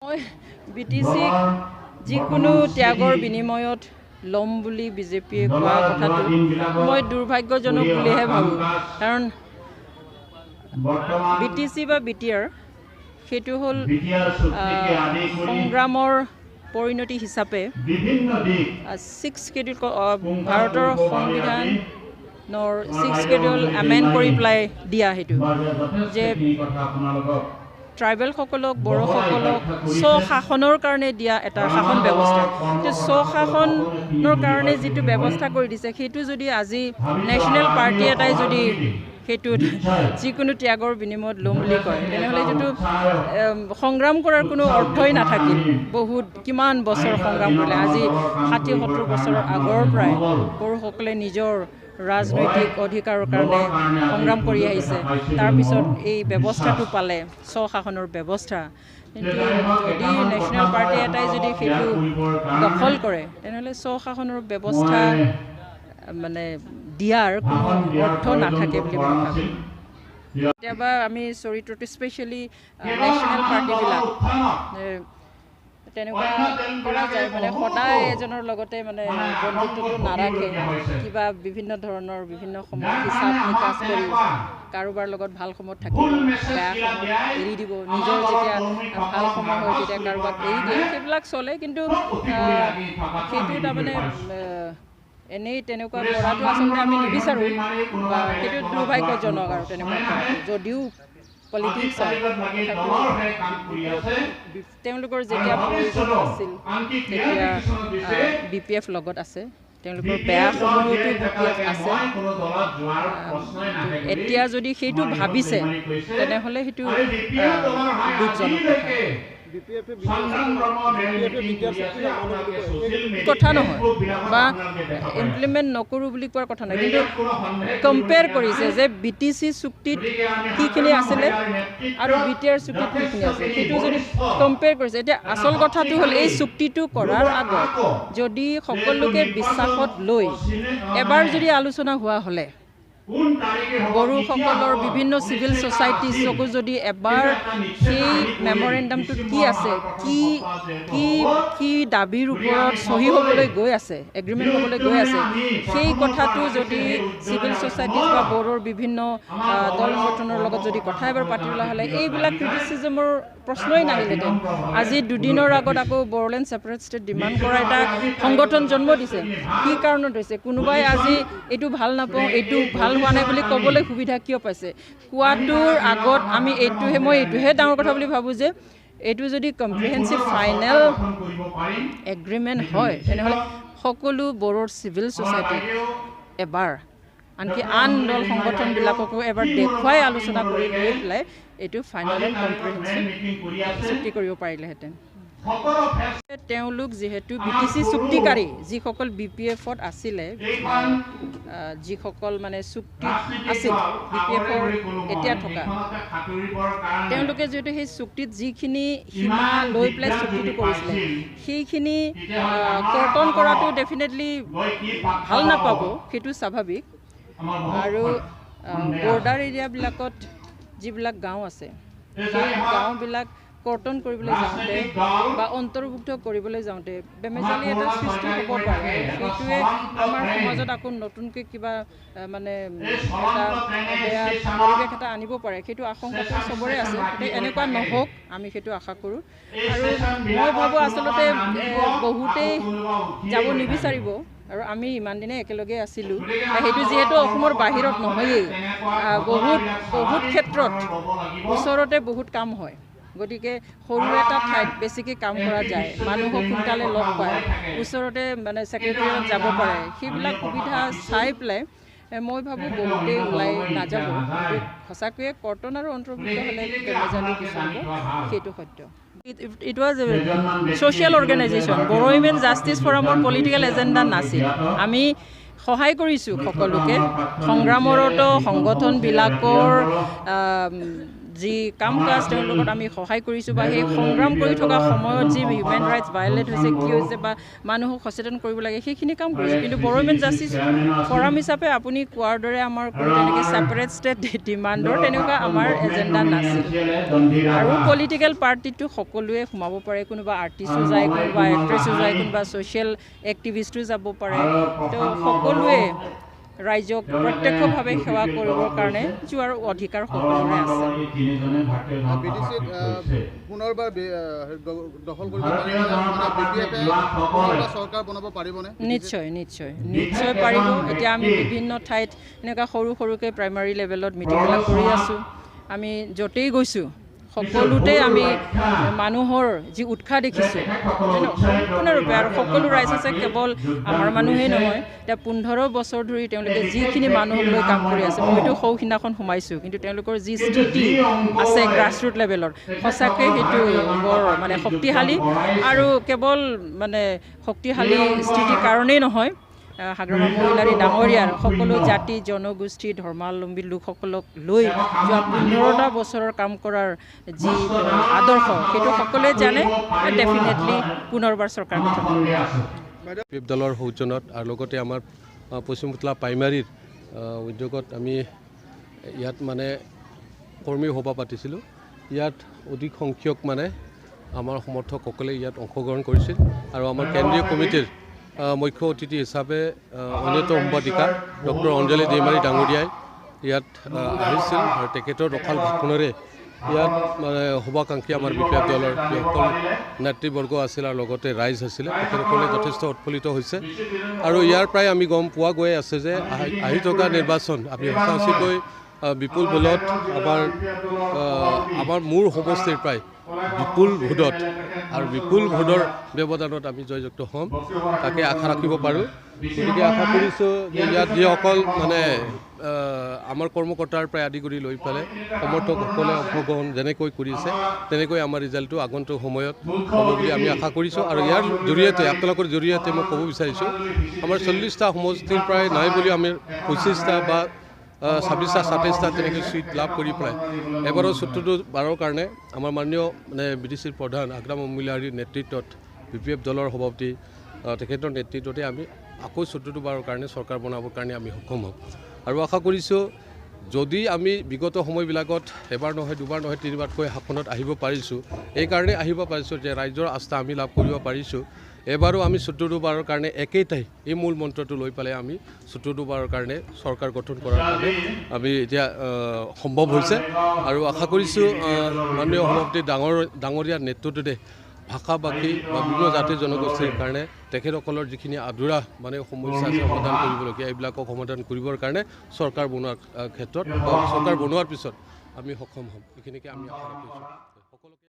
মই বিটিসিক যিকোনো ত্যাগৰ বিনিময়ত লম বুলি বিজেপিয়ে কোৱা কথাটো মই দুৰ্ভাগ্যজনক বুলিহে ভাবোঁ কাৰণ বিটিসি বা বিটিআৰ সেইটো হ'ল সংগ্ৰামৰ পৰিণতি হিচাপে 6 স্কেডিউল ভাৰতৰ সংবিধানৰ 6 স্কেডিউল এমেণ্ড কৰি পেলাই দিয়া সেইটো যে ট্ৰাইবেল সকলক বড়োসকলক স্বশাসনৰ কাৰণে দিয়া এটা শাসন ব্যৱস্থা স্বশাসনৰ কাৰণে যিটো ব্যৱস্থা কৰি দিছে সেইটো যদি আজি নেশ্যনেল পাৰ্টি এটাই যদি সেইটোত যিকোনো ত্যাগৰ বিনিময়ত ল'ম বুলি কয় তেনেহ'লে এইটোতো সংগ্ৰাম কৰাৰ কোনো অৰ্থই নাথাকিল বহুত কিমান বছৰ সংগ্ৰাম কৰিলে আজি 60-70 বছৰৰ আগৰ পৰাই বড়োসকলে নিজৰ ৰাজনৈতিক অধিকাৰৰ কাৰণে সংগ্ৰাম কৰি আহিছে তাৰপিছত এই ব্যৱস্থাটো পালে স্বশাসনৰ ব্যৱস্থা কিন্তু যদি নেশ্যনেল পাৰ্টি এটাই যদি সেইটো দখল কৰে তেনেহ'লে স্বশাসনৰ ব্যৱস্থা মানে দিয়াৰ কোনো অৰ্থ নাথাকে বুলি মই ভাবোঁ কেতিয়াবা আমি চৰিত্ৰটো স্পেচিয়েলি নেশ্যনেল পাৰ্টিবিলাক তেনেকুৱা কৰা যায় মানে সদায় এজনৰ লগতে মানে বন্ধুত্বটো নাৰাখে কিবা বিভিন্ন ধৰণৰ বিভিন্ন সময়ত হিচাপ নিকাচ কৰি কাৰোবাৰ লগত ভাল সময়ত থাকিব বেয়া সময়ত এৰি দিব নিজৰ যেতিয়া ভাল সময় হয় তেতিয়া কাৰোবাক এৰি দিয়ে সেইবিলাক চলে কিন্তু সেইটো তাৰমানে এনেই তেনেকুৱা কৰাটো আচলতে আমি নিবিচাৰোঁ বা সেইটো দুৰ্ভাগ্যজনক আৰু তেনেকুৱা যদিও পলিটিক্স তেওঁলোকৰ যেতিয়া প্ৰয়োজন আছিল তেতিয়া BPF লগত আছে তেওঁলোকৰ বেয়া সময়তো BPF আছে এতিয়া যদি সেইটো ভাবিছে তেনেহ'লে সেইটো দুখজনক কথা নহয় বা ইমপ্লিমেণ্ট নকৰোঁ বুলি কোৱাৰ কথা নাই কিন্তু কম্পেয়াৰ কৰিছে যে BTC চুক্তিত কিখিনি আছিলে আৰু BTR চুক্তিত কিখিনি আছে সেইটো যদি কম্পেয়াৰ কৰিছে এতিয়া আচল কথাটো হ'ল এই চুক্তিটো কৰাৰ আগত যদি সকলোকে বিশ্বাসত লৈ এবাৰ যদি আলোচনা হোৱা হ'লে বড়োসকলৰ বিভিন্ন চিভিল ছ'চাইটিছকো যদি এবাৰ সেই মেমৰেণ্ডামটোত কি আছে কি কি কি দাবীৰ ওপৰত চহী হ'বলৈ গৈ আছে এগ্ৰিমেণ্ট হ'বলৈ গৈ আছে সেই কথাটো যদি চিভিল ছ'চাইটিছ বা বড়োৰ বিভিন্ন দল সংগঠনৰ লগত যদি কথা এবাৰ পাতিবলৈ হ'লে এইবিলাক ক্ৰিটিচিজমৰ প্ৰশ্নই নাহিলেহেঁতেন আজি দুদিনৰ আগত আকৌ বড়োলেণ্ড ছেপাৰেট ষ্টেট ডিমাণ্ড কৰা এটা সংগঠন জন্ম দিছে কি কাৰণত হৈছে কোনোবাই আজি এইটো ভাল নাপাওঁ এইটো ভাল হোৱা নাই বুলি ক'বলৈ সুবিধা কিয় পাইছে কোৱাটোৰ আগত আমি মই এইটোহে ডাঙৰ কথা বুলি ভাবোঁ যে এইটো যদি কম্প্ৰিহেনচিভ ফাইনেল এগ্ৰিমেণ্ট হয় তেনেহ'লে সকলো বড়োৰ চিভিল ছ'চাইটি এবাৰ আনকি আন দল সংগঠনবিলাককো এবাৰ দেখুৱাই আলোচনা কৰি লৈ পেলাই এইটো ফাইনেল এণ্ড কম্প্ৰিহেনচিভ চুক্তি কৰিব পাৰিলেহেঁতেন তেওঁলোক যিহেতু BTC চুক্তিকাৰী যিসকল BPFত আছিলে যিসকল মানে চুক্তি আছিল BPFৰ এতিয়া থকা তেওঁলোকে যিহেতু সেই চুক্তিত যিখিনি সীমা লৈ পেলাই চুক্তিটো কৰিছিলে সেইখিনি কৰ্তন কৰাটো ডেফিনেটলি ভাল নাপাব সেইটো স্বাভাৱিক আৰু বৰ্ডাৰ এৰিয়াবিলাকত যিবিলাক গাঁও আছে সেই গাঁওবিলাক কৰ্তন কৰিবলৈ যাওঁতে বা অন্তৰ্ভুক্ত কৰিবলৈ যাওঁতে বেমেজালি এটা সৃষ্টি হ'ব পাৰে সেইটোৱে আমাৰ সমাজত আকৌ নতুনকৈ কিবা মানে এটা বেয়া পৰিৱেশ এটা আনিব পাৰে সেইটো আশংকাটো চবৰে আছে গতিকে এনেকুৱা নহওক আমি সেইটো আশা কৰোঁ আৰু মই ভাবোঁ আচলতে বহুতেই যাব নিবিচাৰিব আৰু আমি ইমান দিনে একেলগে আছিলোঁ সেইটো যিহেতু অসমৰ বাহিৰত নহয়েই বহুত ক্ষেত্ৰত ওচৰতে বহুত কাম হয় গতিকে সৰু এটা ঠাইত বেছিকৈ কাম কৰা যায় মানুহক সোনকালে লগ পায় ওচৰতে মানে ছেক্ৰেটেৰিয়েট যাব পাৰে সেইবিলাক সুবিধা চাই পেলাই মই ভাবোঁ বহুতেই ওলাই নাযাব সঁচাকৈয়ে কৰ্তন আৰু অন্তৰ্ভুক্ত হ'লে বেমেজালি বিচাৰিব সেইটো সত্য It was a social organization. Boro Women Justice Forum or political agenda নাছিল আমি সহায় কৰিছোঁ সকলোকে সংগ্ৰামৰত সংগঠনবিলাকৰ যি কাম কাজ তেওঁৰ লগত আমি সহায় কৰিছোঁ বা সেই সংগ্ৰাম কৰি থকা সময়ত যি হিউমেন ৰাইটছ ভায়লেট হৈছে কি হৈছে বা মানুহক সচেতন কৰিব লাগে সেইখিনি কাম কৰিছোঁ কিন্তু বড়ো উইমেন জাষ্টিছ ফৰাম হিচাপে আপুনি কোৱাৰ দৰে আমাৰ কোনো তেনেকৈ ছেপাৰেট ষ্টেট ডিমাণ্ডৰ তেনেকুৱা আমাৰ এজেণ্ডা নাছিল আৰু পলিটিকেল পাৰ্টিটো সকলোৱে সোমাব পাৰে কোনোবা আৰ্টিষ্টো যায় কোনোবা এক্ট্ৰেছো যায় কোনোবা ছ'চিয়েল এক্টিভিষ্টো যাব পাৰে তো সকলোৱে ৰাইজক প্ৰত্যক্ষভাৱে সেৱা কৰিবৰ কাৰণে যোৱাৰ অধিকাৰ সকলোৰে আছে নিশ্চয় নিশ্চয় নিশ্চয় পাৰিব এতিয়া আমি বিভিন্ন ঠাইত এনেকুৱা সৰু সৰুকৈ প্ৰাইমাৰী লেভেলত মিটিংবিলাক কৰি আছোঁ আমি য'তেই গৈছোঁ সকলোতে আমি মানুহৰ যি উৎসাহ দেখিছোঁ সম্পূৰ্ণৰূপে আৰু সকলো ৰাইজ আছে কেৱল আমাৰ মানুহেই নহয় এতিয়া 15 বছৰ ধৰি তেওঁলোকে যিখিনি মানুহক লৈ কাম কৰি আছে মইতো সৌখিনাখন সোমাইছোঁ কিন্তু তেওঁলোকৰ যি স্থিতি আছে গ্ৰাছৰুট লেভেলৰ সঁচাকৈ সেইটো বৰ মানে শক্তিশালী আৰু কেৱল মানে শক্তিশালী স্থিতিৰ কাৰণেই নহয় হাগ্ৰামা মহিলাৰী ডাঙৰীয়াৰ সকলো জাতি জনগোষ্ঠী ধৰ্মাৱলম্বী লোকসকলক লৈ যোৱা 15টা বছৰৰ কাম কৰাৰ যি আদৰ্শ সেইটো সকলোৱে জানে ডেফিনেটলি পুনৰবাৰ চৰকাৰ গঠন কৰিব দলৰ সৌজন্যত আৰু লগতে আমাৰ পশ্চিমপুতলা প্ৰাইমাৰীৰ উদ্যোগত আমি ইয়াত মানে কৰ্মী সভা পাতিছিলোঁ ইয়াত অধিক সংখ্যক মানে আমাৰ সমৰ্থকসকলে ইয়াত অংশগ্ৰহণ কৰিছিল আৰু আমাৰ কেন্দ্ৰীয় কমিটিৰ মুখ্য অতিথি হিচাপে অন্যতম সম্পাদিকা ডক্টৰ অঞ্জলি দৈমাৰী ডাঙৰীয়াই ইয়াত আহিছিল আৰু তেখেতৰ ৰখাল ভাষণেৰে ইয়াত মানে শুভাকাংক্ষী আমাৰ বিপ্লৱ দলৰ যিসকল নেতৃবৰ্গ আছিল আৰু লগতে ৰাইজ আছিলে তেখেতসকলে যথেষ্ট উৎফুল্লিত হৈছে আৰু ইয়াৰ পৰাই আমি গম পোৱা গৈ আছে যে আহি থকা নিৰ্বাচন আমি সঁচাকৈ বিপুল বলত আমাৰ মূৰ সমষ্টিৰ প্ৰায় বিপুল ভোটত আৰু বিপুল ভোটৰ ব্যৱধানত আমি জয়যুক্ত হ'ম তাকে আশা ৰাখিব পাৰোঁ গতিকে আশা কৰিছোঁ যে ইয়াত যিসকল মানে আমাৰ কৰ্মকৰ্তাৰ প্ৰায় আদি কৰি লৈ পেলাই সমৰ্থকসকলে অংশগ্ৰহণ যেনেকৈ কৰিছে তেনেকৈ আমাৰ ৰিজাল্টটো আগন্তুক সময়ত হ'ব বুলি আমি আশা কৰিছোঁ আৰু ইয়াৰ জৰিয়তে আপোনালোকৰ জৰিয়তে মই ক'ব বিচাৰিছোঁ আমাৰ 40টা সমষ্টিৰ প্ৰায় নাই বুলি আমি 25টা বা 26টা 27টা তেনেকৈ চিট লাভ কৰি পেলাই এবাৰৰ 14বাৰৰ কাৰণে আমাৰ মাননীয় মানে BDCৰ প্ৰধান হাগ্ৰামা মহিলাৰীৰ নেতৃত্বত BPF দলৰ সভাপতি তেখেতৰ নেতৃত্বতে আমি আকৌ 14বাৰৰ কাৰণে চৰকাৰ বনাবৰ কাৰণে আমি সক্ষম হ'ম আৰু আশা কৰিছোঁ যদি আমি বিগত সময়বিলাকত এবাৰ নহয় দুবাৰ নহয় তিনিবাৰকৈ শাসনত আহিব পাৰিছোঁ এইকাৰণে আহিব পাৰিছোঁ যে ৰাইজৰ আস্থা আমি লাভ কৰিব পাৰিছোঁ এবাৰো আমি 14বাৰৰ কাৰণে একেইটাই এই মূল মন্ত্ৰটো লৈ পেলাই আমি 14বাৰৰ কাৰণে চৰকাৰ গঠন কৰাৰ কাৰণে আমি এতিয়া সম্ভৱ হৈছে আৰু আশা কৰিছোঁ মাননীয় সভাপতি ডাঙৰীয়াৰ নেতৃত্বতে ভাষা ভাষী বা বিভিন্ন জাতি জনগোষ্ঠীৰ কাৰণে তেখেতসকলৰ যিখিনি আধৰুৱা মানে সমস্যা আছে সমাধান কৰিবলগীয়া এইবিলাকক সমাধান কৰিবৰ কাৰণে চৰকাৰ বনোৱাৰ ক্ষেত্ৰত চৰকাৰ বনোৱাৰ পিছত আমি সক্ষম হ'ম এইখিনিকে আমি আশা ৰাখিছোঁ